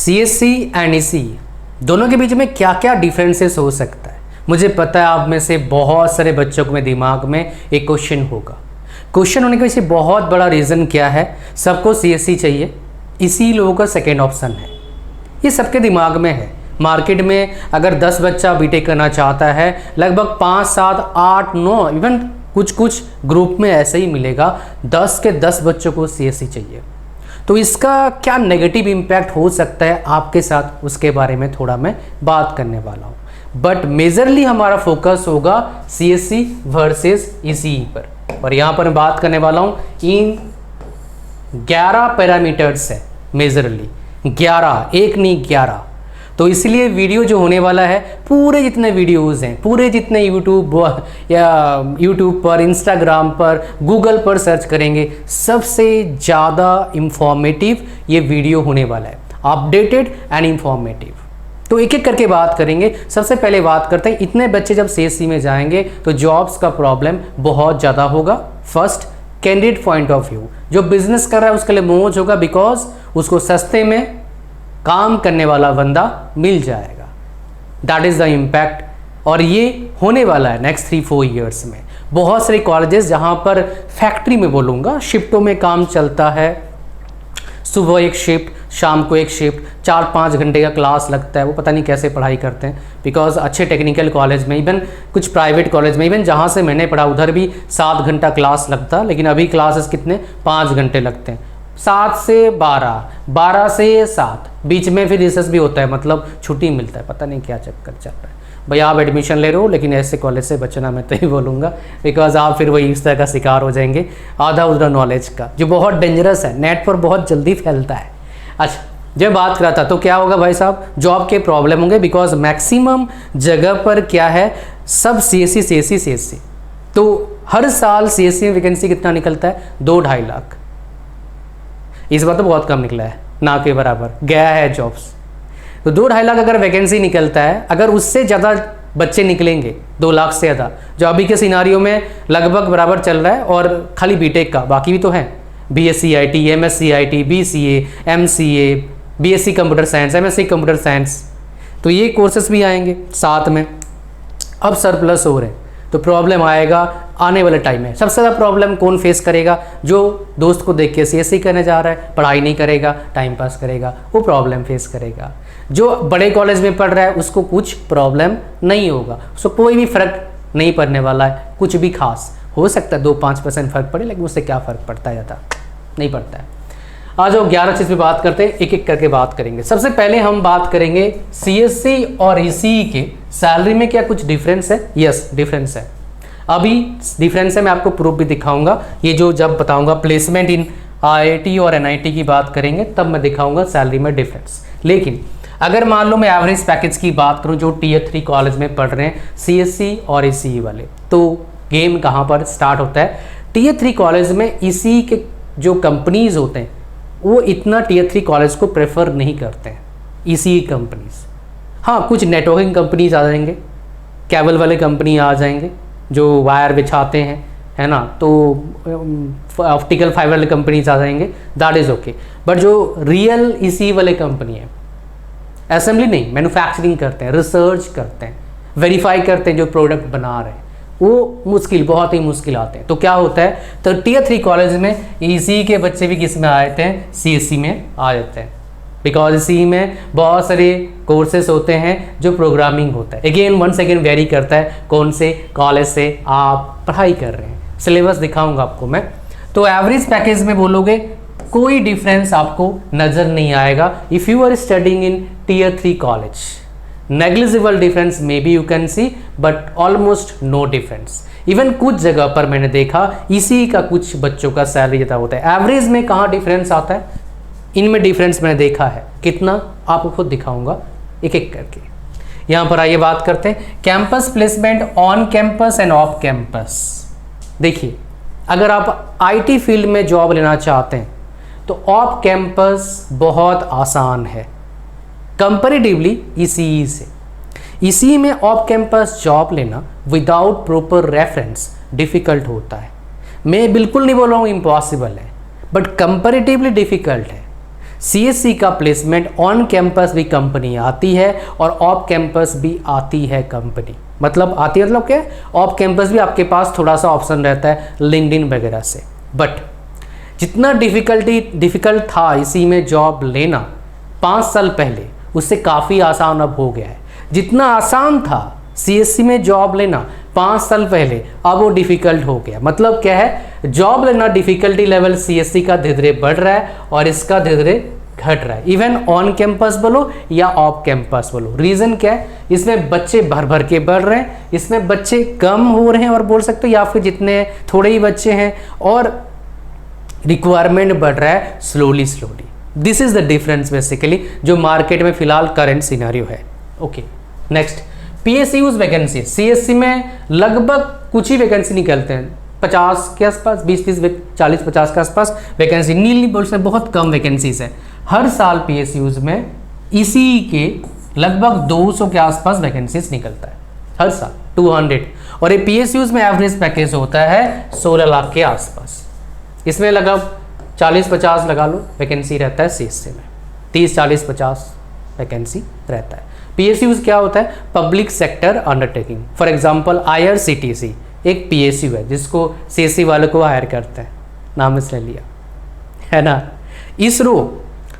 CSC and ECE दोनों के बीच में क्या क्या डिफरेंसेस हो सकता है। मुझे पता है आप में से बहुत सारे बच्चों के दिमाग में एक क्वेश्चन होगा। क्वेश्चन होने के पीछे बहुत बड़ा रीज़न क्या है, सबको सीएससी चाहिए, इसी लोगों का सेकेंड ऑप्शन है, ये सबके दिमाग में है। मार्केट में अगर 10 बच्चा बीटेक करना चाहता है, लगभग 5, 7, 8, 9 इवन कुछ ग्रुप में ऐसे ही मिलेगा, 10 के 10 बच्चों को सीएससी चाहिए। तो इसका क्या नेगेटिव इम्पैक्ट हो सकता है आपके साथ, उसके बारे में थोड़ा मैं बात करने वाला हूँ। बट मेजरली हमारा फोकस होगा सीएससी वर्सेस ईसीई पर, और यहाँ पर मैं बात करने वाला हूँ इन 11 पैरामीटर्स है, मेजरली 11, एक नहीं 11। तो इसलिए वीडियो जो होने वाला है, पूरे जितने वीडियोज़ हैं, पूरे जितने यूट्यूब पर, इंस्टाग्राम पर, गूगल पर सर्च करेंगे, सबसे ज़्यादा इंफॉर्मेटिव ये वीडियो होने वाला है, अपडेटेड एंड इंफॉर्मेटिव। तो एक एक करके बात करेंगे। सबसे पहले बात करते हैं, इतने बच्चे जब सीएससी में जाएंगे तो जॉब्स का प्रॉब्लम बहुत ज़्यादा होगा। First, candidate point of view, जो बिजनेस कर रहा है उसके लिए मौज होगा, बिकॉज उसको सस्ते में काम करने वाला बंदा मिल जाएगा। दैट इज़ द इम्पैक्ट, और ये होने वाला है नेक्स्ट 3-4 ईयर्स में। बहुत सारे कॉलेजेस जहाँ पर फैक्ट्री में बोलूँगा, शिफ्टों में काम चलता है, सुबह एक शिफ्ट, शाम को एक शिफ्ट, 4-5 घंटे का क्लास लगता है। वो पता नहीं कैसे पढ़ाई करते हैं, बिकॉज अच्छे टेक्निकल कॉलेज में, इवन कुछ प्राइवेट कॉलेज में, इवन जहाँ से मैंने पढ़ा उधर भी 7 घंटा क्लास लगता, लेकिन अभी क्लासेस कितने 5 घंटे लगते हैं, 7 से 12, 12 से 7, बीच में फिर रिसेस भी होता है, मतलब छुट्टी मिलता है। पता नहीं क्या चक्कर चल रहा है भाई। आप एडमिशन ले रहे हो, लेकिन ऐसे कॉलेज से बचना मैं तो ही बोलूँगा, बिकॉज आप फिर वही इस तरह का शिकार हो जाएंगे, आधा उधरा नॉलेज का, जो बहुत डेंजरस है, नेट पर बहुत जल्दी फैलता है। अच्छा, जब बात करा था तो क्या होगा भाई साहब, जॉब के प्रॉब्लम होंगे, बिकॉज मैक्सिमम जगह पर क्या है, सब सीएससी। तो हर साल सीएससी में वैकेंसी कितना निकलता है, 2-2.5 लाख। इस बार तो बहुत कम निकला है, ना के बराबर गया है जॉब्स। तो 2-2.5 लाख अगर वैकेंसी निकलता है, अगर उससे ज़्यादा बच्चे निकलेंगे, 2 लाख से ज़्यादा, जो अभी के सिनारियो में लगभग बराबर चल रहा है, और खाली बीटेक का, बाकी भी तो हैं, BSc IT, MSc IT, BCA, MCA, BSc computer science, MSc computer science, तो ये कोर्सेस भी आएंगे साथ में। अब सरप्लस हो रहे हैं, तो प्रॉब्लम आएगा आने वाले टाइम में। सबसे ज़्यादा प्रॉब्लम कौन फेस करेगा, जो दोस्त को देख के सीएससी करने जा रहा है, पढ़ाई नहीं करेगा, टाइम पास करेगा, वो प्रॉब्लम फेस करेगा। जो बड़े कॉलेज में पढ़ रहा है उसको कुछ प्रॉब्लम नहीं होगा, उसको कोई भी फ़र्क नहीं पड़ने वाला है, कुछ भी खास। हो सकता है 2-5% फ़र्क पड़े, लेकिन उससे क्या फ़र्क पड़ता है, ज़्यादा नहीं पड़ता है। आज वो 11 चीज़ पे बात करते हैं, एक एक करके बात करेंगे। सबसे पहले हम बात करेंगे सीएससी और ईसीई के सैलरी में क्या कुछ डिफरेंस है। यस, डिफरेंस है। अभी डिफरेंस है, मैं आपको प्रूफ भी दिखाऊंगा। ये जो जब बताऊंगा प्लेसमेंट इन आईआईटी और एनआईटी की बात करेंगे, तब मैं दिखाऊंगा सैलरी में डिफरेंस। लेकिन अगर मान लो मैं एवरेज पैकेज की बात करूं, जो टियर 3 कॉलेज में पढ़ रहे हैं सीएससी और ईसीई वाले, तो गेम कहाँ पर स्टार्ट होता है। टियर 3 कॉलेज में ईसीई के जो कंपनीज होते हैं, वो इतना टियर 3 कॉलेज को प्रेफर नहीं करते हैं, ईसीई कंपनीज। हाँ, कुछ नेटवर्किंग कंपनीज आ जाएंगे, केबल वाले कंपनी आ जाएंगे जो वायर बिछाते हैं, है ना, तो ऑप्टिकल फाइबर वाले कंपनीज आ जाएंगे, दैट इज़ ओके। बट जो रियल ईसीई वाले कंपनी है, असेंबली नहीं, मैन्युफैक्चरिंग करते हैं, रिसर्च करते हैं, वेरीफाई करते हैं जो प्रोडक्ट बना रहे हैं, वो मुश्किल, बहुत ही मुश्किल आते हैं। तो क्या होता है, तो टियर 3 कॉलेज में ईसीई के बच्चे भी किस में आ जाते हैं, सीएससी में आ जाते हैं, बिकॉज ईसीई में बहुत सारे कोर्सेस होते हैं जो प्रोग्रामिंग होता है। अगेन वंस अगेन वेरी करता है कौन से कॉलेज से आप पढ़ाई कर रहे हैं, सिलेबस दिखाऊंगा आपको मैं। तो एवरेज पैकेज में बोलोगे कोई डिफरेंस आपको नज़र नहीं आएगा if you are studying in tier 3 college. Negligible difference may be you can see, but almost no difference. Even कुछ जगह पर मैंने देखा इसी का कुछ बच्चों का सैलरी ज़्यादा होता है। एवरेज में कहाँ डिफरेंस आता है, इनमें डिफरेंस मैंने देखा है, कितना आपको खुद दिखाऊंगा एक एक करके। यहाँ पर आइए बात करते हैं campus placement, on campus end off campus. देखिए, अगर आप आईटी फील्ड में जॉब लेना चाहते हैं तो ऑफ कैंपस बहुत आसान है कंपैरेटिवली ईसीई से। ईसीई में ऑफ कैंपस जॉब लेना विदाउट प्रॉपर रेफरेंस डिफ़िकल्ट होता है। मैं बिल्कुल नहीं बोल रहा हूँ इम्पॉसिबल है, बट कंपैरेटिवली डिफ़िकल्ट है। सीएससी का प्लेसमेंट ऑन कैंपस भी कंपनी आती है और ऑफ कैंपस भी आती है कंपनी। मतलब आती है मतलब क्या है, ऑफ कैंपस भी आपके पास थोड़ा सा ऑप्शन रहता है लिंक्डइन वगैरह से। बट जितना डिफ़िकल्ट था इसी में जॉब लेना 5 साल पहले, उससे काफ़ी आसान अब हो गया है। जितना आसान था सीएससी में जॉब लेना 5 साल पहले, अब वो डिफ़िकल्ट हो गया। मतलब क्या है, जॉब लेना डिफ़िकल्टी लेवल सीएससी का धीरे धीरे बढ़ रहा है और इसका धीरे धीरे घट रहा है। इवन ऑन कैंपस बोलो या ऑफ कैंपस बोलो। रीज़न क्या है, इसमें बच्चे भर भर के बढ़ रहे हैं, इसमें बच्चे कम हो रहे हैं और बोल सकते हो, या फिर जितने थोड़े ही बच्चे हैं और रिक्वायरमेंट बढ़ रहा है slowly. This is the difference basically जो मार्केट में फिलहाल करंट सिनेरियो है। Okay, next PSUs vacancy. CSC में लगभग कुछ ही वैकेंसी निकलते हैं, 50 के आसपास, 20-30, 40-50 के आसपास वैकेंसी। नीली बोल्स में बहुत कम वैकेंसीज है। हर साल पीएसयूज में इसी के लगभग 200 के आसपास वैकेंसीज निकलता है हर साल, 200। और ये पीएसयूज में एवरेज पैकेज होता है 16 लाख के आसपास। इसमें लगभग 40-50 लगा लो वैकेंसी रहता है सीएससी में, 30-40-50 वैकेंसी रहता है। पीएसयूज क्या होता है, public sector undertaking. For example IRCTC एक पीएसयू है जिसको सीएससी वालों को हायर करते हैं, नाम इसने लिया है ना। इसरो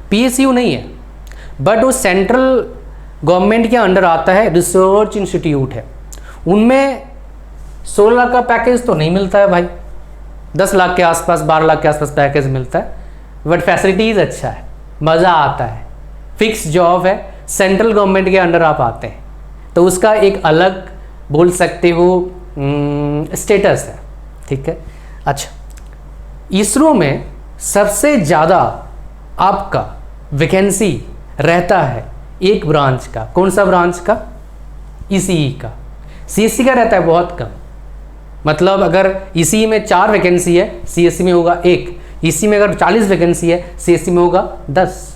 पीएसयू नहीं है, बट वो सेंट्रल गवर्नमेंट के अंडर आता है, रिसर्च इंस्टीट्यूट है। उनमें 16 लाख का पैकेज तो नहीं मिलता है भाई, 10 लाख के आसपास, 12 लाख के आसपास पैकेज मिलता है। बट फैसिलिटीज़ अच्छा है, मज़ा आता है, फिक्स जॉब है, सेंट्रल गवर्नमेंट के अंडर आप आते हैं, तो उसका एक अलग बोल सकते हो स्टेटस है। ठीक है, अच्छा इसरो में सबसे ज़्यादा आपका वैकेंसी रहता है एक ब्रांच का। कौन सा ब्रांच का? ईसीई का। सीएससी का रहता है बहुत कम। मतलब अगर ईसीई में 4 वैकेंसी है, सीएससी में होगा 1। ईसीई में अगर 40 वैकेंसी है, सीएससी में होगा 10।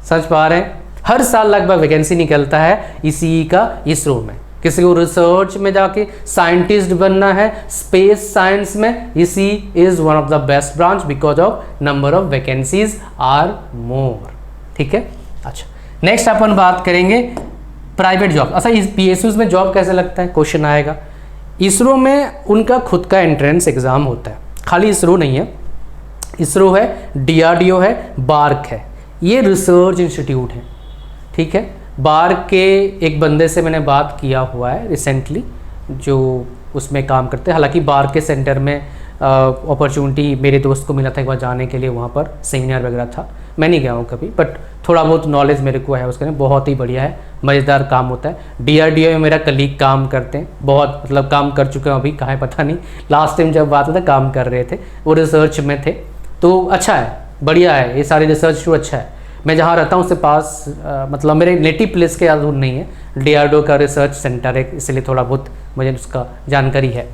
समझ पा रहे हैं? हर साल लगभग वैकेंसी निकलता है ईसीई का इसरो में। किसी को रिसर्च में जाके साइंटिस्ट बनना है, स्पेस साइंस में, EC is one of the best branch because of number of vacancies are more. ठीक है, अच्छा नेक्स्ट अपन बात करेंगे प्राइवेट जॉब। अच्छा इस पीएसयूज में जॉब कैसे लगता है, क्वेश्चन आएगा। इसरो में उनका खुद का एंट्रेंस एग्जाम होता है। खाली इसरो नहीं है, इसरो है, डीआरडीओ है, बार्क है, ये रिसर्च इंस्टीट्यूट है। ठीक है, बार्क के एक बंदे से मैंने बात किया हुआ है रिसेंटली जो उसमें काम करते हैं। हालांकि बार्क के सेंटर में अपॉर्चुनिटी मेरे दोस्त को मिला था एक बार जाने के लिए, वहाँ पर सेमिनार वगैरह था। मैं नहीं गया हूँ कभी, बट थोड़ा बहुत नॉलेज मेरे को है उसके लिए। बहुत ही बढ़िया है, मज़ेदार काम होता है। डीआरडीओ में मेरा कलीग काम करते हैं, बहुत मतलब काम कर चुके हैं, अभी कहाँ है पता नहीं। लास्ट टाइम जब बात हुआ था काम कर रहे थे, वो रिसर्च में थे। तो अच्छा है, बढ़िया है, ये सारे रिसर्च तो अच्छा है। मैं जहाँ रहता हूँ उससे पास मतलब मेरे नेटिव प्लेस के दूर नहीं है, डीआरडीओ का रिसर्च सेंटर है, इसलिए थोड़ा बहुत मुझे उसका जानकारी है।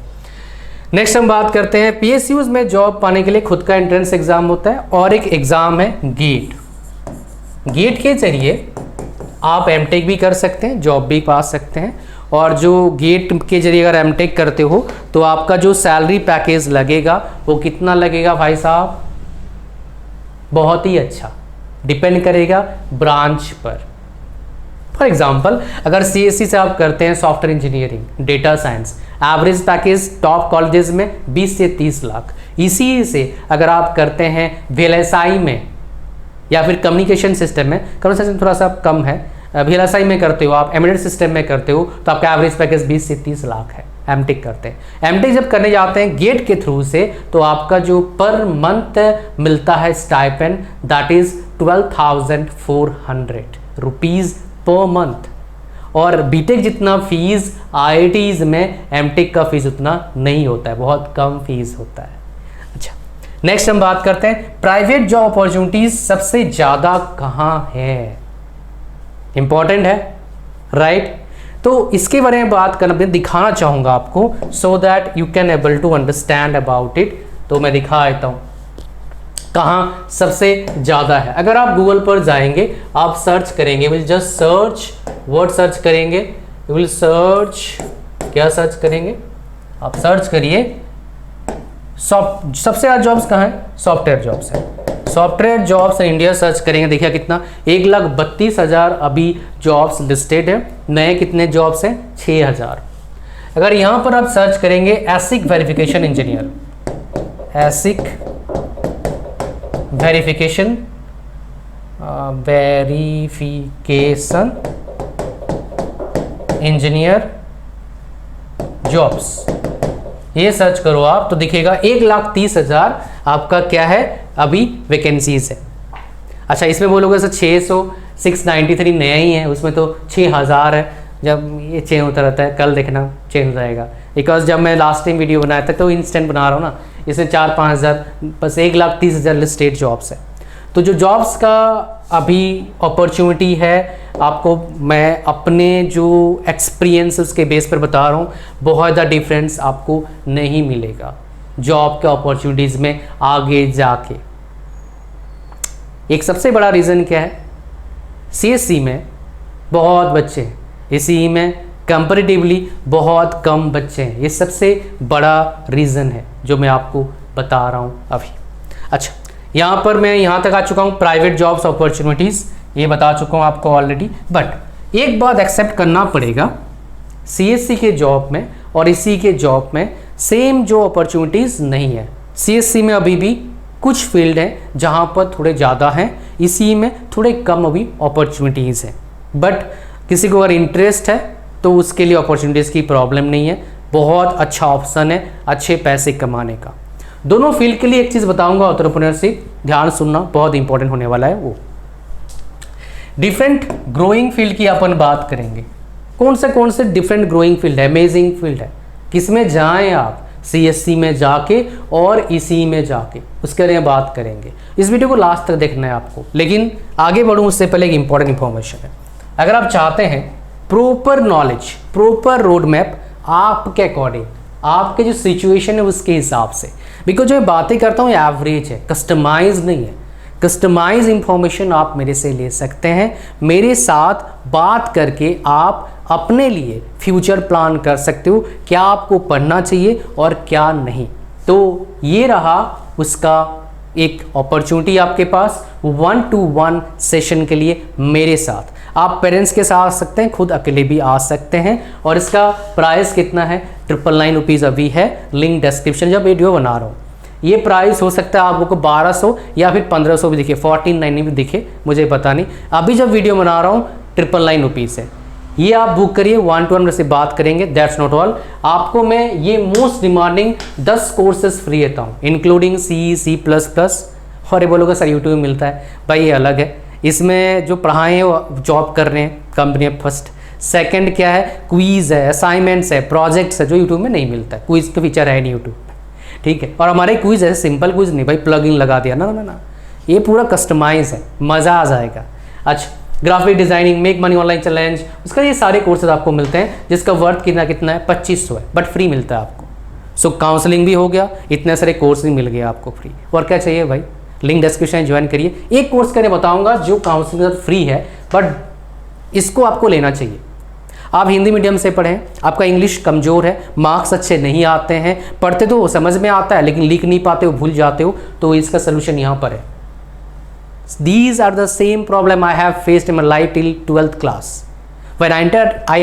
नेक्स्ट हम बात करते हैं पीएसयूज में जॉब पाने के लिए खुद का एंट्रेंस एग्जाम होता है और एक एग्ज़ाम है गेट। गेट के जरिए आप एमटेक भी कर सकते हैं, जॉब भी पा सकते हैं। और जो गेट के जरिए अगर एमटेक करते हो तो आपका जो सैलरी पैकेज लगेगा वो कितना लगेगा भाई साहब, बहुत ही अच्छा, डिपेंड करेगा ब्रांच पर। फॉर एग्जाम्पल अगर सीएससी से आप करते हैं software engineering, data science, average package top colleges में 20 से 30 लाख। इसी से अगर आप करते हैं वीएलएसआई में या फिर कम्युनिकेशन सिस्टम में, कम्युनिकेशन थोड़ा सा कम है, वीएलएसआई में करते हो आप, एम्बेडेड सिस्टम में करते हो, तो आपका एवरेज पैकेज 20 से 30 लाख है। एमटेक करते हैं, एमटेक जब करने जाते हैं गेट के थ्रू से, तो आपका जो पर मंथ मिलता है stipend, that is 12,400 rupees per month. और बीटेक जितना फीस आईआईटीज में एमटेक का फीस उतना नहीं होता है, बहुत कम फीस होता है। अच्छा नेक्स्ट हम बात करते हैं प्राइवेट जॉब अपॉर्चुनिटीज सबसे ज़्यादा कहाँ है, इंपॉर्टेंट है राइट। तो इसके बारे में बात करना, मैं दिखाना चाहूँगा आपको so that you can able to understand about it. तो मैं दिखा देता हूँ कहाँ सबसे ज़्यादा है। अगर आप गूगल पर जाएंगे, आप सर्च करेंगे, will just search, word search करेंगे, यू विल सर्च, क्या सर्च करेंगे आप, सर्च करिए सबसे ज़्यादा जॉब्स कहाँ है, सॉफ्टवेयर जॉब्स है। Software jobs in India search करेंगे, देखिए कितना 1,32,000 अभी जॉब्स लिस्टेड है। नए कितने जॉब्स हैं? 6,000। अगर यहाँ पर आप सर्च करेंगे एसिक verification engineer, एसिक verification engineer jobs, ये सर्च करो आप तो दिखेगा 1,30,000 आपका क्या है अभी वैकेंसीज है। अच्छा, इसमें बोलोगे सर 693 नया ही है, उसमें तो 6,000 है। जब ये चेंज होता रहता है, कल देखना चेंज हो जाएगा, बिकॉज जब मैं लास्ट टाइम वीडियो बनाया था तो इंस्टेंट बना रहा हूँ ना, इसमें 4-5 हज़ार, बस 1,30,000 लिस्टेड जॉब्स है। तो जो जॉब्स का अभी अपॉर्चुनिटी है आपको मैं अपने जो एक्सपीरियंस उसके बेस पर बता रहा हूँ, बहुत ज़्यादा डिफरेंस आपको नहीं मिलेगा जॉब के अपॉर्चुनिटीज़ में आगे जाके। एक सबसे बड़ा रीज़न क्या है, CSC में बहुत बच्चे हैं, इसी में कंपैरेटिवली बहुत कम बच्चे हैं, ये सबसे बड़ा रीज़न है जो मैं आपको बता रहा हूँ अभी। अच्छा, यहाँ पर मैं यहाँ तक आ चुका हूँ, प्राइवेट जॉब्स अपॉर्चुनिटीज़ ये बता चुका हूँ आपको ऑलरेडी। बट एक बात एक्सेप्ट करना पड़ेगा, CSC के जॉब में और इसी के जॉब में सेम जो अपॉर्चुनिटीज़ नहीं है। CSC में अभी भी कुछ फील्ड हैं जहाँ पर थोड़े ज़्यादा हैं, इसी में थोड़े कम अभी अपॉर्चुनिटीज़ हैं। बट किसी को अगर इंटरेस्ट है तो उसके लिए अपॉर्चुनिटीज़ की प्रॉब्लम नहीं है, बहुत अच्छा ऑप्शन है अच्छे पैसे कमाने का। दोनों फील्ड के लिए एक चीज़ बताऊंगा एंटरप्रेन्योरशिप, ध्यान सुनना, बहुत इंपॉर्टेंट होने वाला है। वो डिफरेंट ग्रोइंग फील्ड की अपन बात करेंगे। कौन से डिफरेंट ग्रोइंग फील्ड है, अमेजिंग फील्ड है, किसमें जाएं आप, CSC में जाके और इसी में जाके, उसके बारे में बात करेंगे। इस वीडियो को लास्ट तक देखना है आपको। लेकिन आगे बढ़ूँ उससे पहले एक इंपॉर्टेंट इंफॉर्मेशन है, अगर आप चाहते हैं proper knowledge, proper road map आपके अकॉर्डिंग, आपके जो सिचुएशन है उसके हिसाब से, बिकॉज जो मैं बातें करता हूँ एवरेज है, कस्टमाइज नहीं है। कस्टमाइज इंफॉर्मेशन आप मेरे से ले सकते हैं, मेरे साथ बात करके आप अपने लिए फ्यूचर प्लान कर सकते हो, क्या आपको पढ़ना चाहिए और क्या नहीं। तो ये रहा उसका एक अपॉर्चुनिटी आपके पास 1-to-1 सेशन के लिए मेरे साथ। आप पेरेंट्स के साथ आ सकते हैं, खुद अकेले भी आ सकते हैं, और इसका प्राइस कितना है, 999 रुपीज़ अभी है, लिंक डिस्क्रिप्शन जब वीडियो बना रहा हूँ। ये प्राइस हो सकता है आपको 1200 या फिर 1500 भी दिखे, 1499 भी दिखे, मुझे पता नहीं। अभी जब वीडियो बना रहा हूँ 999 रुपीज़ है, ये आप बुक करिए, 1-to-1 मेरे से बात करेंगे। दैट्स नॉट ऑल, आपको मैं ये मोस्ट डिमांडिंग 10 कोर्सेज फ्री देता हूँ, इंक्लूडिंग C++। और ये बोलोगे सर यूट्यूब में मिलता है, भाई ये अलग है, इसमें जो पढ़ाए हैं वो जॉब कर रहे हैं कंपनी में, फर्स्ट। सेकंड क्या है, क्विज़ है, असाइनमेंट्स है, प्रोजेक्ट्स है, जो यूट्यूब में नहीं मिलता है, क्विज़ का फीचर है नहीं यूट्यूब में, ठीक है। और हमारे क्विज़ है सिंपल क्विज़ नहीं भाई प्लगइन लगा दिया, ना ना ना, ये पूरा कस्टमाइज है, मज़ा आ जाएगा। अच्छा, graphic designing, make money online challenge, उसका ये सारे कोर्सेज आपको मिलते हैं, जिसका वर्थ कितना है 2500 है, बट फ्री मिलता है आपको। सो काउंसलिंग भी हो गया, इतने सारे कोर्स भी मिल गए आपको फ्री, और क्या चाहिए भाई, लिंक डिस्क्रिप्शन ज्वाइन करिए। एक कोर्स का मैं बताऊंगा जो काउंसलिंग के साथ फ्री है, बट इसको आपको लेना चाहिए। आप हिंदी मीडियम से पढ़ें, आपका इंग्लिश कमज़ोर है, मार्क्स अच्छे नहीं आते हैं, पढ़ते तो समझ में आता है लेकिन लिख नहीं पाते हो, भूल जाते हो, तो इसका सोल्यूशन यहाँ पर है। These are the same problem I have faced in my life till 12th class. When I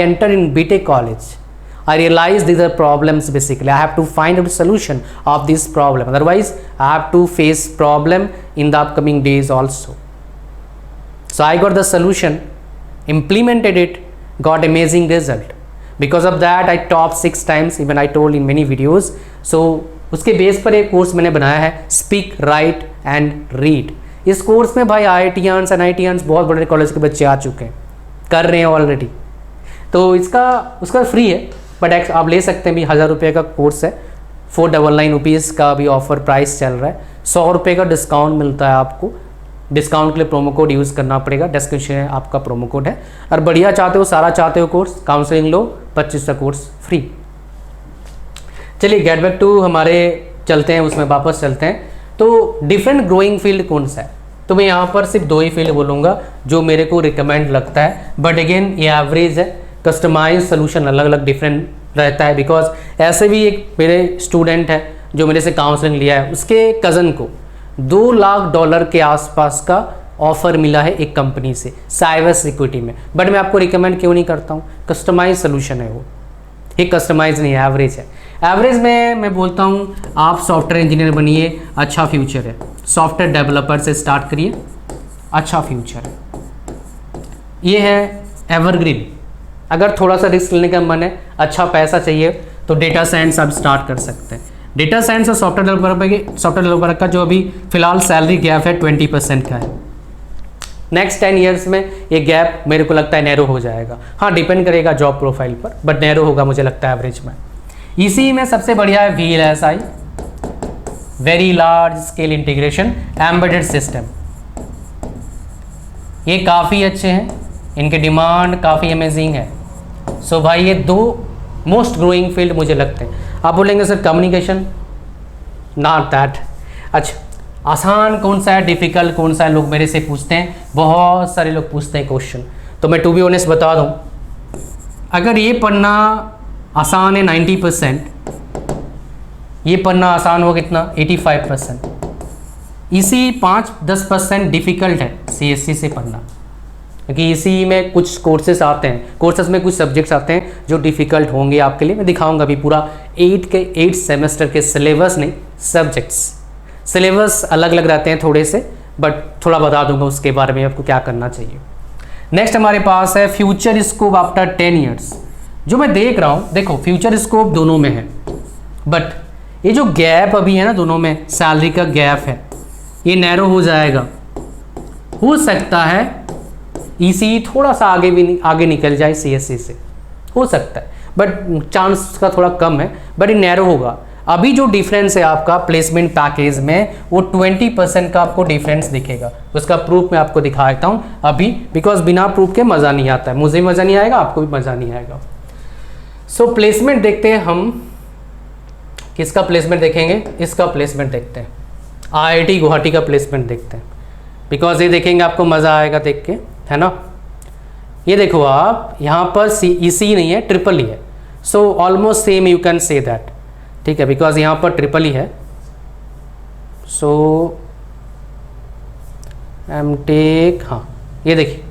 entered in BTech college, I realized these are problems basically. I have to find a solution of this problem. Otherwise, I have to face problem in the upcoming days also. So I got the solution, implemented it, got amazing result. Because of that, I topped 6 times, even I told in many videos. So उसके base पर एक course मैंने बनाया है, Speak, Write and Read. इस course में भाई IITians NITians बहुत बड़े कॉलेज के बच्चे आ चुके हैं, कर रहे हैं ऑलरेडी। तो उसका फ्री है, बट आप ले सकते हैं भी, 1000 रुपये का कोर्स है, 499 रुपीज़ का भी ऑफर प्राइस चल रहा है, 100 रुपये का डिस्काउंट मिलता है आपको। डिस्काउंट के लिए प्रोमो कोड यूज़ करना पड़ेगा, डिस्क्रिप्शन में आपका प्रोमो कोड है। और बढ़िया चाहते हो, सारा चाहते हो कोर्स, काउंसलिंग लो, 25 का कोर्स फ्री। चलिए गेट बैक टू हमारे चलते हैं, उसमें वापस चलते हैं। तो डिफरेंट ग्रोइंग फील्ड कौन सा है, तो मैं यहाँ पर सिर्फ 2 ही फील्ड बोलूँगा जो मेरे को रिकमेंड लगता है, बट अगेन ये एवरेज है, कस्टमाइज सोल्यूशन अलग अलग डिफरेंट रहता है। बिकॉज ऐसे भी एक मेरे स्टूडेंट है जो मेरे से काउंसलिंग लिया है, उसके कज़न को $2 लाख के आसपास का ऑफर मिला है एक कंपनी से साइबर सिक्योरिटी में। बट मैं आपको रिकमेंड क्यों नहीं करता हूँ, कस्टमाइज सोल्यूशन है वो, ये कस्टमाइज नहीं है, एवरेज है। एवरेज में मैं बोलता हूँ आप सॉफ्टवेयर इंजीनियर बनिए, अच्छा फ्यूचर है। सॉफ्टवेयर डेवलपर से स्टार्ट करिए, अच्छा फ्यूचर है। ये है एवरग्रीन। अगर थोड़ा सा रिस्क लेने का मन है, अच्छा पैसा चाहिए, तो डेटा साइंस आप स्टार्ट कर सकते हैं। डेटा साइंस और सॉफ्टवेयर डेवलपर का जो अभी फिलहाल सैलरी गैप है 20% का है। नेक्स्ट 10 ईयर्स में ये गैप मेरे को लगता है नैरो हो जाएगा। हाँ, डिपेंड करेगा जॉब प्रोफाइल पर, बट नैरो होगा मुझे लगता है एवरेज में। इसी में सबसे बढ़िया है VLSI, very large scale integration embedded system. ये काफ़ी अच्छे हैं, इनके डिमांड काफ़ी अमेजिंग है। सो भाई ये 2 मोस्ट ग्रोइंग फील्ड मुझे लगते हैं। आप बोलेंगे सर कम्युनिकेशन, नॉट दैट। अच्छा, आसान कौन सा है, डिफ़िकल्ट कौन सा है, लोग मेरे से पूछते हैं, बहुत सारे लोग पूछते हैं क्वेश्चन। तो मैं टू बी ऑनेस्ट बता दूं, अगर ये पढ़ना आसान है 90%, ये पढ़ना आसान हो कितना 85%, इसी 5-10% डिफ़िकल्ट है CSC से पढ़ना, क्योंकि इसी में कुछ कोर्सेज आते हैं, कोर्सेज में कुछ सब्जेक्ट्स आते हैं जो डिफ़िकल्ट होंगे आपके लिए। मैं दिखाऊंगा अभी पूरा 8 सेमेस्टर के सिलेबस, नहीं सब्जेक्ट्स, सिलेबस अलग अलग रहते हैं थोड़े से, बट थोड़ा बता दूंगा उसके बारे में आपको क्या करना चाहिए। नेक्स्ट हमारे पास है फ्यूचर स्कोप आफ्टर 10 ईयर्स। जो मैं देख रहा हूँ, देखो फ्यूचर स्कोप दोनों में है, बट ये जो गैप अभी है ना दोनों में, सैलरी का गैप है, ये नैरो हो जाएगा। हो सकता है ECE थोड़ा सा आगे निकल जाए CSC से, हो सकता है, बट चांस का थोड़ा कम है, बट ये नैरो होगा। अभी जो डिफरेंस है आपका प्लेसमेंट पैकेज में, वो 20% का आपको डिफरेंस दिखेगा। उसका प्रूफ मैं आपको दिखा देता हूँ अभी, बिकॉज बिना प्रूफ के मज़ा नहीं आता है, मुझे मज़ा नहीं आएगा, आपको भी मज़ा नहीं आएगा। सो प्लेसमेंट देखते हैं हम, किसका प्लेसमेंट देखेंगे, इसका प्लेसमेंट देखते हैं, IIT गुवाहाटी का प्लेसमेंट देखते हैं, बिकॉज ये देखेंगे आपको मज़ा आएगा देख के, है ना। ये देखो आप, यहाँ पर ECE नहीं है, EEE है। So almost same you can say that, ठीक है, बिकॉज यहाँ पर EEE है। सो MTech, हाँ ये देखिए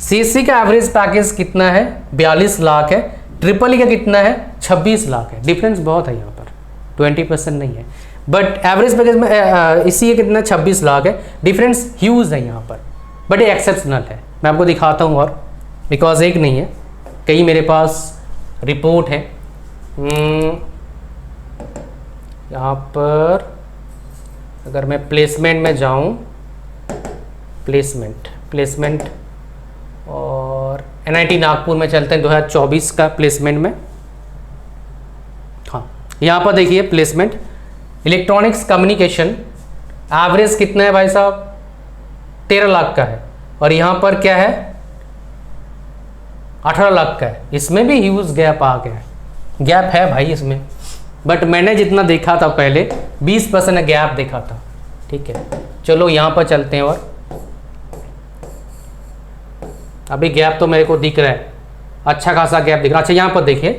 CSC का एवरेज पैकेज कितना है, 42 लाख है। EEE का कितना है, 26 लाख है। डिफरेंस बहुत है यहाँ पर, 20% नहीं है, बट एवरेज पैकेज में इसी कितना 26 लाख है। डिफरेंस ह्यूज है यहाँ पर, बट ये एक्सेप्शनल है। मैं आपको दिखाता हूँ, और बिकॉज एक नहीं है, कई मेरे पास रिपोर्ट है। यहाँ पर अगर मैं प्लेसमेंट में जाऊँ, प्लेसमेंट और NIT नागपुर में चलते हैं 2024 का प्लेसमेंट में। हाँ, यहाँ पर देखिए प्लेसमेंट इलेक्ट्रॉनिक्स कम्युनिकेशन, एवरेज कितना है भाई साहब, 13 लाख का है, और यहाँ पर क्या है 18 लाख का है। इसमें भी ह्यूज गैप आ गया है, गैप है भाई इसमें, बट मैंने जितना देखा था पहले 20% गैप देखा था, ठीक है। चलो यहाँ पर चलते हैं, और अभी गैप तो मेरे को दिख रहा है, अच्छा खासा गैप दिख रहा है। अच्छा यहाँ पर देखिए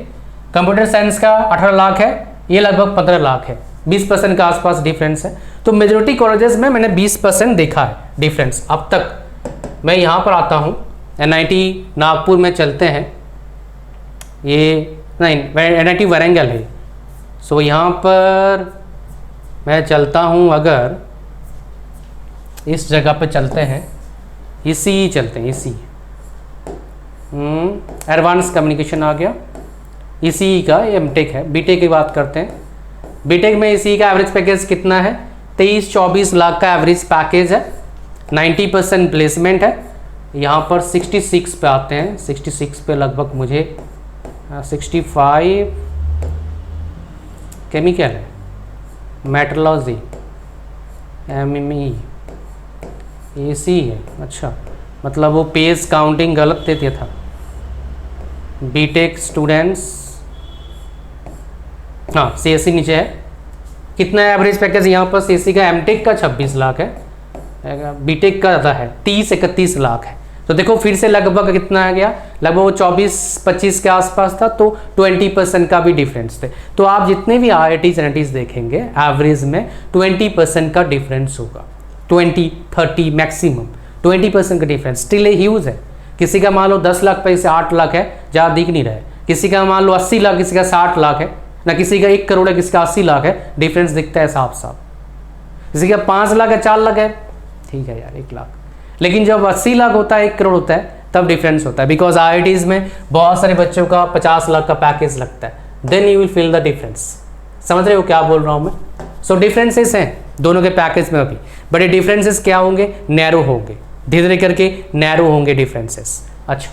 कंप्यूटर साइंस का 18 लाख है, ये लगभग 15 लाख है, 20% के आसपास डिफरेंस है। तो मेजोरिटी कॉलेजेस में मैंने 20% देखा है डिफरेंस अब तक। मैं यहाँ पर आता हूँ, NIT नागपुर में चलते हैं, ये नहीं NIT वारंगल है। सो यहाँ पर मैं चलता हूँ, अगर इस जगह पे चलते हैं, इसी चलते हैं, इसी एडवांस कम्युनिकेशन आ गया, इसी का MTech है। BTech की बात करते हैं, BTech में इसी का एवरेज पैकेज कितना है, 23-24 लाख का एवरेज पैकेज है, 90% प्लेसमेंट है। यहाँ पर 66 पे आते हैं, 66 पे लगभग मुझे 65 केमिकल है, मेट्रोलॉजी MME AC है। अच्छा, मतलब वो पेज काउंटिंग गलत दे दिया था। BTech स्टूडेंट्स, हाँ CSC नीचे है। कितना है एवरेज पैकेज यहाँ पर, CSC का MTech का 26 लाख है, BTech का ज़्यादा है, 30-31 लाख है। तो देखो फिर से लगभग कितना आ गया, लगभग वो 24-25 के आसपास था, तो 20% का भी डिफरेंस थे। तो आप जितने भी IITs NITs देखेंगे एवरेज में 20% का डिफरेंस होगा, 20-30 मैक्सिमम 20% का डिफरेंस स्टिल ह्यूज है। किसी का मान लो 10 लाख पैसे 8 लाख है, ज़्यादा दिख नहीं रहा है। किसी का मान लो 80 लाख, किसी का 60 लाख है ना, किसी का 1 करोड़ है, किसी का 80 लाख है, डिफरेंस दिखता है साफ साफ। किसी का 5 लाख है, 4 लाख है, ठीक है यार 1 लाख, लेकिन जब 80 लाख होता है, 1 करोड़ होता है, तब डिफरेंस होता है। बिकॉज IITs में बहुत सारे बच्चों का 50 लाख का पैकेज लगता है, then you will feel the difference. समझ रहे हो क्या बोल रहा हूँ मैं? सो डिफरेंसेस हैं दोनों के पैकेज में अभी, बट ये डिफरेंसेस क्या होंगे, नैरो होंगे, धीरे धीरे करके नैरो होंगे डिफरेंसेस। अच्छा,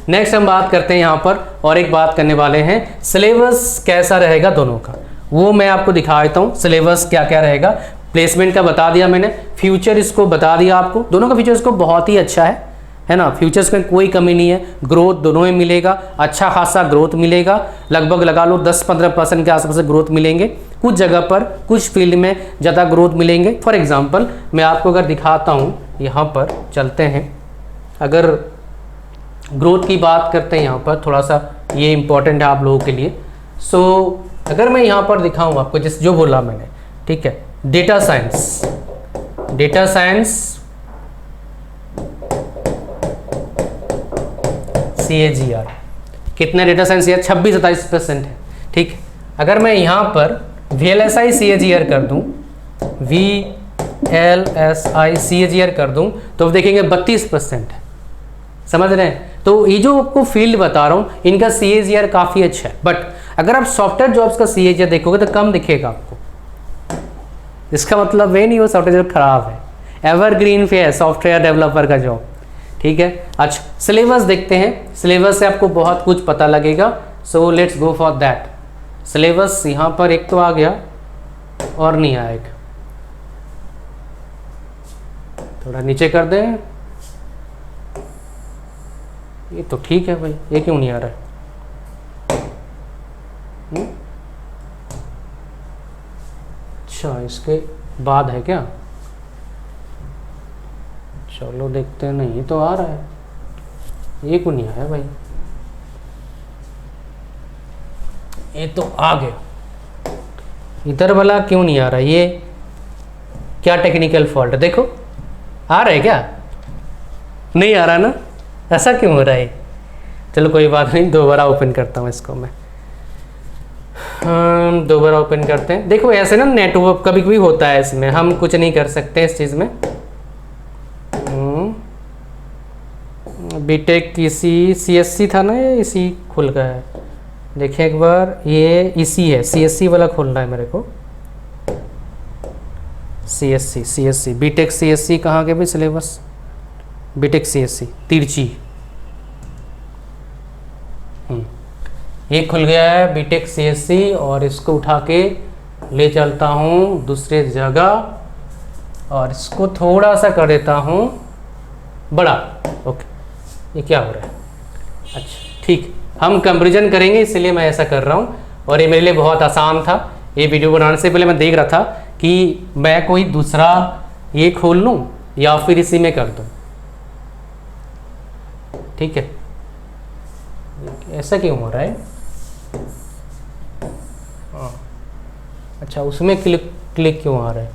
नेक्स्ट हम बात करते हैं यहाँ पर, और एक बात करने वाले हैं सिलेबस कैसा रहेगा दोनों का, वो मैं आपको दिखा देता हूँ। सिलेबस क्या क्या रहेगा, प्लेसमेंट का बता दिया मैंने, फ्यूचर इसको बता दिया आपको, दोनों का फ्यूचर इसको बहुत ही अच्छा है ना, फ्यूचर्स में कोई कमी नहीं है, ग्रोथ दोनों में मिलेगा, अच्छा खासा ग्रोथ मिलेगा, लगभग लगा लो 10-15% के आसपास ग्रोथ मिलेंगे, कुछ जगह पर कुछ फील्ड में ज़्यादा ग्रोथ मिलेंगे। फॉर एग्जांपल मैं आपको अगर दिखाता हूँ, यहाँ पर चलते हैं, अगर ग्रोथ की बात करते हैं यहाँ पर, थोड़ा सा ये इंपॉर्टेंट है आप लोगों के लिए। सो अगर मैं यहाँ पर दिखाऊँ आपको जो बोला मैंने, ठीक है, डेटा साइंस CAGR कितना डेटा साइंस यार 26-27% है, ठीक। अगर मैं यहाँ पर VLSI CAGR कर दूँ, VLSI CAGR कर दूँ, तो देखेंगे 32% है। समझ रहे हैं? तो ये जो आपको फील्ड बता रहा हूँ, इनका CAGR काफ़ी अच्छा है, बट अगर आप सॉफ्टवेयर जॉब्स का CAGR देखोगे तो कम दिखेगा आपको। इसका मतलब वे नहीं हो सॉफ्टवेयर जॉब खराब है, एवरग्रीन पे है सॉफ्टवेयर डेवलपर का जॉब, ठीक है। अच्छा, सिलेबस देखते हैं, सिलेबस से आपको बहुत कुछ पता लगेगा। So let's go for that. Syllabus यहाँ पर एक तो आ गया और नहीं आएगा, थोड़ा नीचे कर दें, ये तो ठीक है भाई, ये क्यों नहीं आ रहा है? अच्छा, इसके बाद है क्या? चलो देखते हैं, नहीं ये तो आ रहा है, ये क्यों नहीं आया भाई? ये तो आ गया, इधर वाला क्यों नहीं आ रहा? ये क्या टेक्निकल फॉल्ट है? देखो आ रहा है क्या? नहीं आ रहा ना, ऐसा क्यों हो रहा है? चलो कोई बात नहीं, दोबारा ओपन करता हूँ इसको मैं। दोबारा ओपन करते हैं। देखो ऐसे ना नेटवर्क कभी कभी होता है, इसमें हम कुछ नहीं कर सकते इस चीज़ में। बीटेक इसी CSC था ना, ये इसी खुल गया है, देखिए एक बार, ये इसी है, CSC वाला खुलना है मेरे को। CSC बीटेक CSC कहाँ के भी सिलेबस, बीटेक CSC तिरची, ये खुल गया है बीटेक CSC, और इसको उठा के ले चलता हूँ दूसरे जगह, और इसको थोड़ा सा कर देता हूँ बड़ा। ओके, ये क्या हो रहा है? अच्छा ठीक, हम कंपैरिजन करेंगे इसलिए मैं ऐसा कर रहा हूँ, और ये मेरे लिए बहुत आसान था। ये वीडियो बनाने से पहले मैं देख रहा था कि मैं कोई दूसरा ये खोल लूँ या फिर इसी में कर दूँ, ठीक है। ऐसा क्यों हो रहा है? अच्छा, उसमें क्लिक क्यों आ रहा है?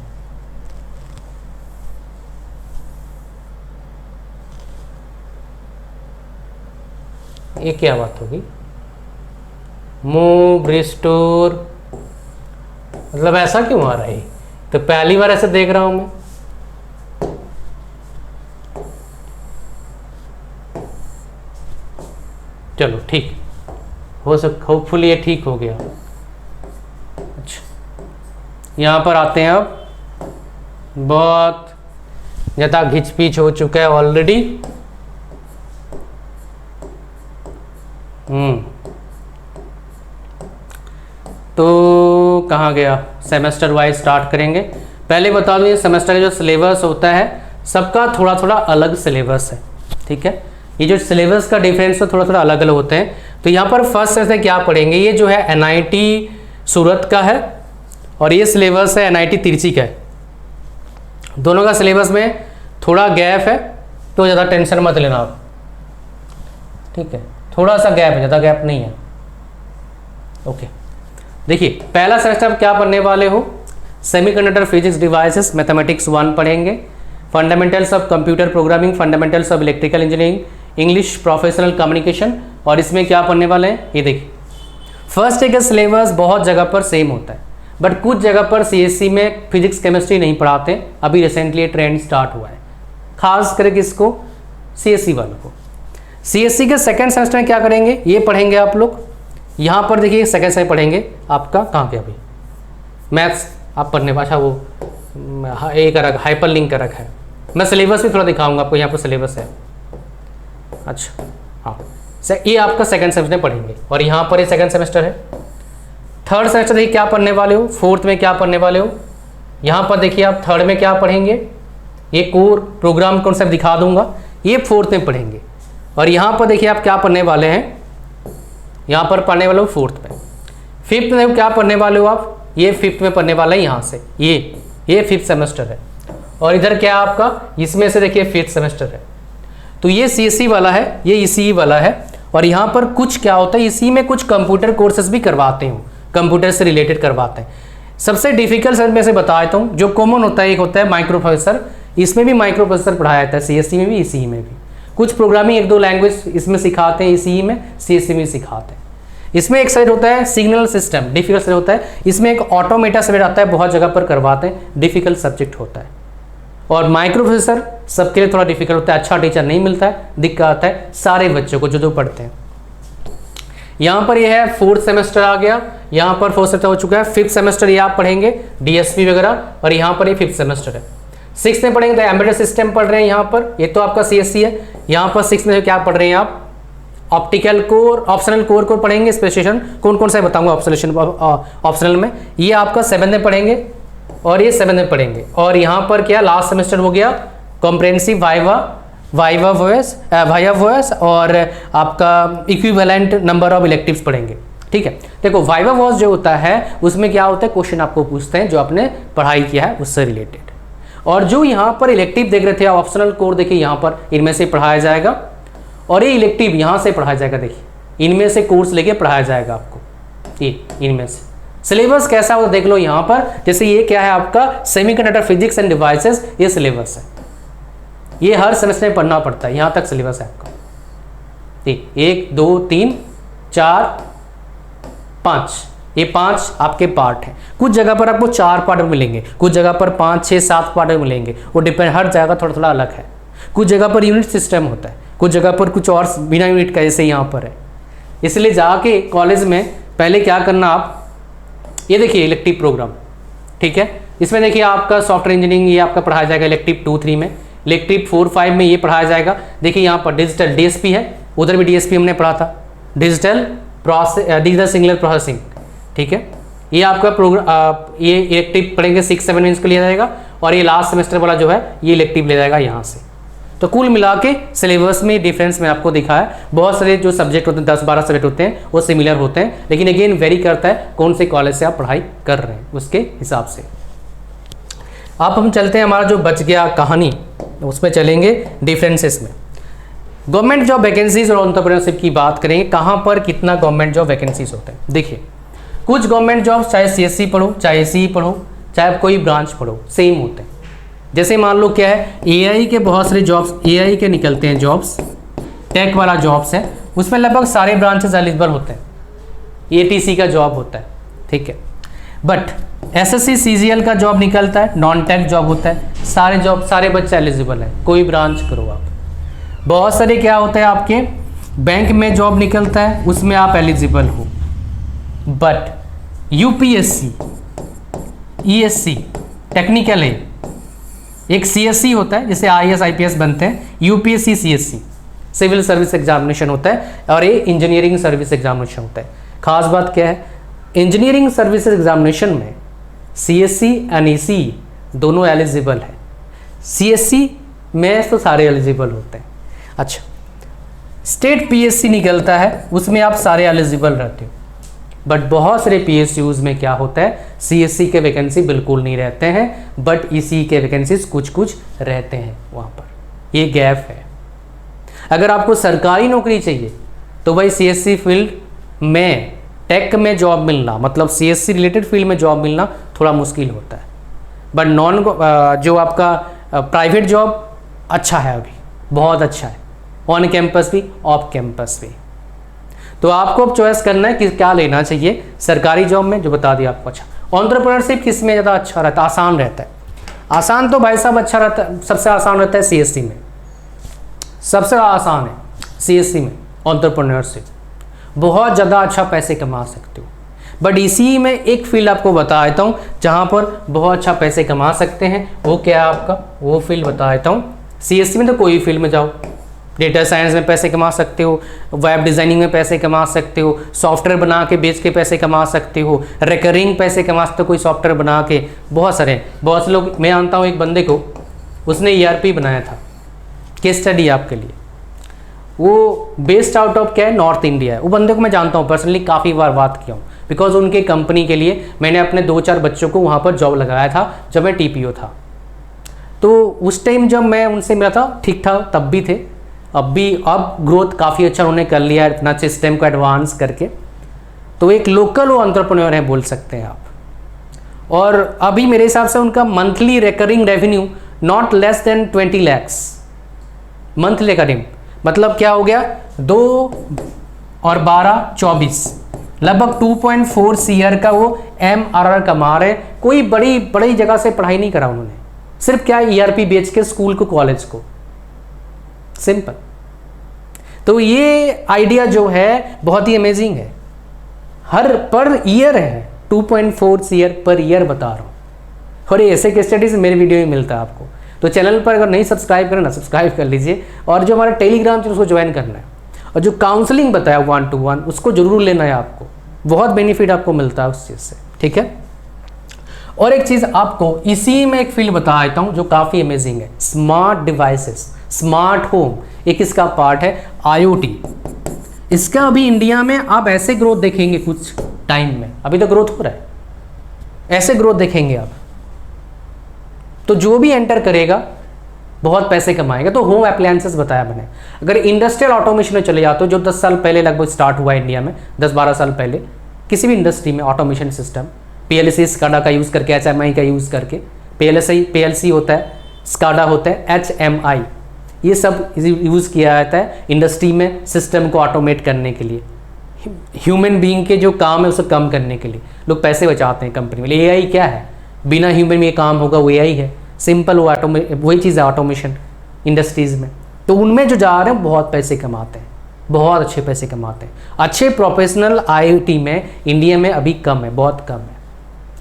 ये क्या बात होगी? मूव रिस्टोर, मतलब ऐसा क्यों आ रहा है? तो पहली बार ऐसे देख रहा हूं मैं। चलो ठीक, होपफुली ये ठीक हो गया। अच्छा, यहाँ पर आते हैं अब, बहुत ज़्यादा घिचपिच हो चुका है ऑलरेडी। तो कहाँ गया? सेमेस्टर वाइज स्टार्ट करेंगे। पहले बता दूँ, ये सेमेस्टर का जो सिलेबस होता है सबका थोड़ा थोड़ा अलग सिलेबस है, ठीक है। ये जो सिलेबस का डिफरेंस है थोड़ा थोड़ा अलग अलग होते हैं। तो यहाँ पर फर्स्ट से क्या पढ़ेंगे, ये जो है NIT सूरत का है और ये सिलेबस है NIT तिरची का है। दोनों का सिलेबस में थोड़ा गैप है, तो ज़्यादा टेंशन मत लेना आप, ठीक है, थोड़ा सा गैप है, ज़्यादा गैप नहीं है। ओके, देखिए पहला सेमेस्टर आप क्या पढ़ने वाले हो, सेमीकंडक्टर फिजिक्स डिवाइसेस मैथमेटिक्स 1 पढ़ेंगे, fundamentals of computer programming, fundamentals of electrical engineering, English professional communication. और इसमें क्या पढ़ने वाले हैं, ये देखिए फर्स्ट डे का सिलेबस बहुत जगह पर सेम होता है, बट कुछ जगह पर सीएससी में फिजिक्स केमिस्ट्री नहीं पढ़ाते। अभी रिसेंटली ट्रेंड स्टार्ट हुआ है, खास करके किसको, सीएससी वालों को। सीएससी के सेकंड सेमेस्टर में क्या करेंगे, ये पढ़ेंगे आप लोग। यहाँ पर देखिए सेकंड सेमेस्टर पढ़ेंगे आपका कहाँ पे, अभी मैथ्स आप पढ़ने पाशा वो एक अलग हाइपर लिंक कर रखा है। मैं सिलेबस भी थोड़ा दिखाऊंगा आपको, यहाँ पर सिलेबस है। अच्छा हाँ, ये आपका सेकंड सेमेस्टर में पढ़ेंगे, और यहाँ पर ये सेकंड सेमेस्टर है। थर्ड सेमेस्टर देखिए क्या पढ़ने वाले हो, फोर्थ में क्या पढ़ने वाले हो। यहाँ पर देखिए आप थर्ड में क्या पढ़ेंगे, ये कोर प्रोग्राम कॉन्सेप्ट दिखा दूंगा, ये फोर्थ में पढ़ेंगे। और यहाँ पर देखिए आप क्या पढ़ने वाले हैं, यहाँ पर पढ़ने वाले हो फोर्थ में। फिफ्थ में क्या पढ़ने वाले हो आप, ये फिफ्थ में पढ़ने वाला है यहाँ से, ये फिफ्थ सेमेस्टर है। और इधर क्या है आपका, इसमें से देखिए फिफ्थ सेमेस्टर है। तो ये सीएससी वाला है, ये ईसीई वाला है। और यहाँ पर कुछ क्या होता है, इसी में कुछ कंप्यूटर कोर्सेज भी करवाते हैं, कंप्यूटर से रिलेटेड करवाते हैं। सबसे डिफिकल्ट में से बता देता हूँ, जो कॉमन होता है, एक होता है माइक्रो प्रोसेसर, इसमें भी माइक्रो प्रोसेसर पढ़ाया जाता है, सीएससी में भी ईसीई में भी। कुछ प्रोग्रामिंग 1-2 लैंग्वेज इसमें सिखाते हैं, ईसीई में, सीएससी में सिखाते हैं। इसमें एक साइड होता है सिग्नल सिस्टम, डिफिकल्ट साइड होता है। इसमें एक ऑटोमेटा सब्जेक्ट आता है, बहुत जगह पर करवाते हैं, डिफिकल्ट सब्जेक्ट होता है। और माइक्रो प्रोसेसर सबके लिए थोड़ा डिफिकल्ट होता है, अच्छा टीचर नहीं मिलता है, दिक्कत आता है सारे बच्चों को जो पढ़ते हैं। यहाँ पर ये है फोर्थ सेमेस्टर आ गया, यहाँ पर फोर्थ सेमेस्टर हो चुका है। फिफ्थ सेमेस्टर ये आप पढ़ेंगे डीएसपी वगैरह, और यहाँ पर ये फिफ्थ सेमेस्टर है। सिक्स में पढ़ेंगे तो एम्बेडेड सिस्टम पढ़ रहे हैं यहाँ पर, ये तो आपका सीएससी है। यहाँ पर सिक्स में क्या पढ़ रहे हैं आप, ऑप्टिकल कोर, ऑप्शनल कोर को पढ़ेंगे। स्पेसिफिकेशन कौन कौन सा बताऊंगा ऑप्शनल में, ये आपका 7 में पढ़ेंगे और ये 7 में पढ़ेंगे। और यहाँ पर क्या लास्ट सेमेस्टर हो गया कॉम्प्रेहेंसिव वाइवा वॉइस और आपका इक्विवेलेंट नंबर ऑफ इलेक्टिव्स पढ़ेंगे, ठीक है। देखो वाइवा वॉइस जो होता है उसमें क्या होता है, क्वेश्चन आपको पूछते हैं जो आपने पढ़ाई किया है उससे रिलेटेड। और जो यहाँ पर इलेक्टिव देख रहे थे ऑप्शनल कोर, देखिए यहाँ पर इनमें से पढ़ाया जाएगा, और ये इलेक्टिव यहाँ से पढ़ाया जाएगा। देखिए इनमें से कोर्स लेके पढ़ाया जाएगा आपको, ये इनमें से। सिलेबस कैसा होगा देख लो यहाँ पर, जैसे ये क्या है आपका सेमीकंडक्टर फिजिक्स एंड डिवाइसेस, ये सिलेबस है, ये हर सेमेस्टर में पढ़ना पड़ता है, यहाँ तक सिलेबस है आपका। ठीक, 1 2 3 4 5, ये 5 आपके पार्ट हैं। कुछ जगह पर आपको 4 पार्ट मिलेंगे, कुछ जगह पर 5 6 7 पार्ट मिलेंगे, वो डिपेंड, हर जगह थोड़ा थोड़ा अलग है। कुछ जगह पर यूनिट सिस्टम होता है, कुछ जगह पर कुछ और बिना यूनिट का, जैसे यहाँ पर है। इसलिए जाके कॉलेज में पहले क्या करना आप, ये देखिए इलेक्टिव प्रोग्राम, ठीक है। इसमें देखिए आपका सॉफ्टवेयर इंजीनियरिंग ये आपका पढ़ाया जाएगा इलेक्टिव 2 3 में, इलेक्टिव 4 5 में ये पढ़ाया जाएगा। देखिए यहाँ पर डिजिटल डीएसपी है, उधर भी डीएसपी हमने पढ़ा था, डिजिटल सिग्नल प्रोसेसिंग, ठीक है। ये आपका प्रोग्राम ये इलेक्टिव पढ़ेंगे 6 7 में इसको लिया जाएगा, और ये लास्ट सेमेस्टर वाला जो है ये इलेक्टिव ले जाएगा यहाँ से। तो कुल मिला के सिलेबस में डिफरेंस में आपको दिखा है। बहुत सारे जो सब्जेक्ट होते हैं 10-12 सब्जेक्ट होते हैं वो सिमिलर होते हैं, लेकिन अगेन वेरी करता है कौन से कॉलेज से आप पढ़ाई कर रहे हैं उसके हिसाब से। अब हम चलते हैं, हमारा जो बच गया कहानी उसमें चलेंगे डिफरेंसेस में। गवर्नमेंट जॉब वैकेंसीज और एंटरप्रेन्योरशिप की बात करेंगे, कहाँ पर कितना गवर्नमेंट जॉब वैकेंसीज होते हैं। देखिए कुछ गवर्नमेंट जॉब चाहे सीएससी पढ़ो, चाहे एसई पढ़ो, चाहे कोई ब्रांच पढ़ो, सेम होते हैं। जैसे मान लो क्या है, एआई के बहुत सारे जॉब्स, एआई के निकलते हैं जॉब्स, टेक वाला जॉब्स है, उसमें लगभग सारे ब्रांचेस एलिजिबल होते हैं। एटीसी का जॉब होता है, ठीक है। बट एसएससी सीजीएल का जॉब निकलता है, नॉन टेक जॉब होता है, सारे जॉब सारे बच्चे एलिजिबल हैं, कोई ब्रांच करो आप। बहुत सारे क्या होता है आपके बैंक में जॉब निकलता है, उसमें आप एलिजिबल हो। बट यूपीएससी, ईएससी, टेक्निकल है, एक सीएससी होता है जैसे आईएएस आईपीएस बनते हैं, UPSC CSC civil service examination होता है, और ये इंजीनियरिंग सर्विस एग्जामिनेशन होता है। खास बात क्या है, इंजीनियरिंग सर्विस एग्जामिनेशन में सीएससी एंड ईसी दोनों एलिजिबल है। सीएससी में तो सारे एलिजिबल होते हैं। अच्छा, स्टेट पीएससी निकलता है, उसमें आप सारे एलिजिबल रहते हो। बट बहुत सारे पीएसयूज में क्या होता है, सीएससी के वैकेंसी बिल्कुल नहीं रहते हैं, बट ईसी के वैकेंसीज कुछ कुछ रहते हैं वहाँ पर, ये गैप है। अगर आपको सरकारी नौकरी चाहिए तो भाई CSC फील्ड में टेक में जॉब मिलना, मतलब CSC रिलेटेड फील्ड में जॉब मिलना थोड़ा मुश्किल होता है। बट जो आपका प्राइवेट जॉब अच्छा है, अभी बहुत अच्छा है, ऑन कैंपस भी ऑफ कैंपस भी। तो आपको अब चॉइस करना है कि क्या लेना चाहिए सरकारी जॉब में, जो बता दिया आपको। अच्छा, एंटरप्रेन्योरशिप किस में ज़्यादा अच्छा रहता है, आसान रहता है? आसान तो भाई साहब अच्छा रहता है, सबसे आसान रहता है CSC में, सबसे आसान है CSC में एंटरप्रेन्योरशिप, बहुत ज़्यादा अच्छा पैसे कमा सकते हो। बट इसी में एक फील्ड आपको बता देता हूँ जहाँ पर बहुत अच्छा पैसे कमा सकते हैं, वो क्या है आपका, वो फील्ड बता देता हूँ। CSC में तो कोई फील्ड में जाओ, डेटा साइंस में पैसे कमा सकते हो, वेब डिज़ाइनिंग में पैसे कमा सकते हो, सॉफ्टवेयर बना के बेच के पैसे कमा सकते हो, रिकरिंग पैसे कमा सकते हो कोई सॉफ्टवेयर बना के, बहुत सारे बहुत लोग। मैं जानता हूँ एक बंदे को, उसने ERP बनाया था, केस स्टडी आपके लिए, वो बेस्ड आउट ऑफ क्या है, नॉर्थ इंडिया है। वो बंदे को मैं जानता हूँ पर्सनली, काफ़ी बार बात किया हूँ, बिकॉज उनके कंपनी के लिए मैंने अपने 2-4 बच्चों को वहाँ पर जॉब लगाया था जब मैं TPO था। तो उस टाइम जब मैं उनसे मिला था ठीक ठाक तब भी थे, अब ग्रोथ काफ़ी अच्छा उन्होंने कर लिया है अपना सिस्टम को एडवांस करके। तो एक लोकल वो एंटरप्रेन्योर है बोल सकते हैं आप। और अभी मेरे हिसाब से उनका monthly recurring revenue not less than 20 lakhs monthly recurring, मतलब क्या हो गया, 2 और 12 24, लगभग 2.4 CR का वो MRR कमा रहे। कोई बड़ी जगह से पढ़ाई नहीं करा उन्होंने, सिर्फ क्या ERP बेच के स्कूल को, कॉलेज को, सिंपल। तो ये आइडिया जो है बहुत ही अमेजिंग है, हर पर ईयर है 2.4 CR पर ईयर बता रहा हूँ। और ये ऐसे केस स्टडीज मेरे वीडियो में मिलता है आपको। तो चैनल पर अगर नहीं सब्सक्राइब करना, सब्सक्राइब कर लीजिए, और जो हमारा टेलीग्राम चैनल उसको ज्वाइन करना है, और जो काउंसलिंग बताया 1-to-1 उसको जरूर लेना है आपको, बहुत बेनिफिट आपको मिलता है उस चीज़ से, ठीक है। और एक चीज़ आपको इसी में एक फील्ड बता देता हूँ जो काफ़ी अमेजिंग है, स्मार्ट डिवाइसेस, स्मार्ट होम, एक इसका पार्ट है IoT। इसका अभी इंडिया में आप ऐसे ग्रोथ देखेंगे कुछ टाइम में, अभी तो ग्रोथ हो रहा है, ऐसे ग्रोथ देखेंगे आप। तो जो भी एंटर करेगा बहुत पैसे कमाएगा। तो होम अप्लायंसेस बताया मैंने। अगर इंडस्ट्रियल ऑटोमेशन में चले जाते हो, जो 10 साल पहले लगभग स्टार्ट हुआ है इंडिया में, 10-12 साल पहले, किसी भी इंडस्ट्री में ऑटोमेशन सिस्टम PLC स्काडा का यूज़ करके, HMI का यूज़ करके, PLC होता है, स्काडा होता है, HMI, ये सब यूज़ किया जाता है इंडस्ट्री में सिस्टम को ऑटोमेट करने के लिए, ह्यूमन बीइंग के जो काम है उसे कम करने के लिए लोग पैसे बचाते हैं कंपनी में। AI क्या है, बिना ह्यूमन में ये काम होगा, वो AI है, सिंपल, वो वही चीज़ है ऑटोमेशन इंडस्ट्रीज़ में। तो उनमें जो जा रहे हैं बहुत पैसे कमाते हैं, बहुत अच्छे पैसे कमाते हैं। अच्छे प्रोफेशनल IoT में इंडिया में अभी कम है, बहुत कम है,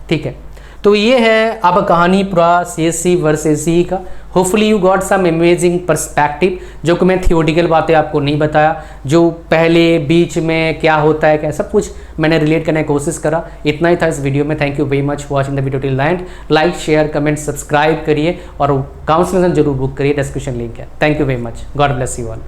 ठीक है। तो ये है अब कहानी पूरा CSC वर्सेस CE का। Hopefully you got some amazing perspective, जो कि मैं थियोटिकल बातें आपको नहीं बताया, जो पहले बीच में क्या होता है, क्या सब कुछ मैंने रिलेट करने की कोशिश करा। इतना ही था इस वीडियो में। Thank you very much watching the video till and. Like, share, comment, subscribe करिए और काउंसलिंग जरूर बुक करिए, डिस्क्रिप्शन लिंक है। Thank you very much, God bless you all.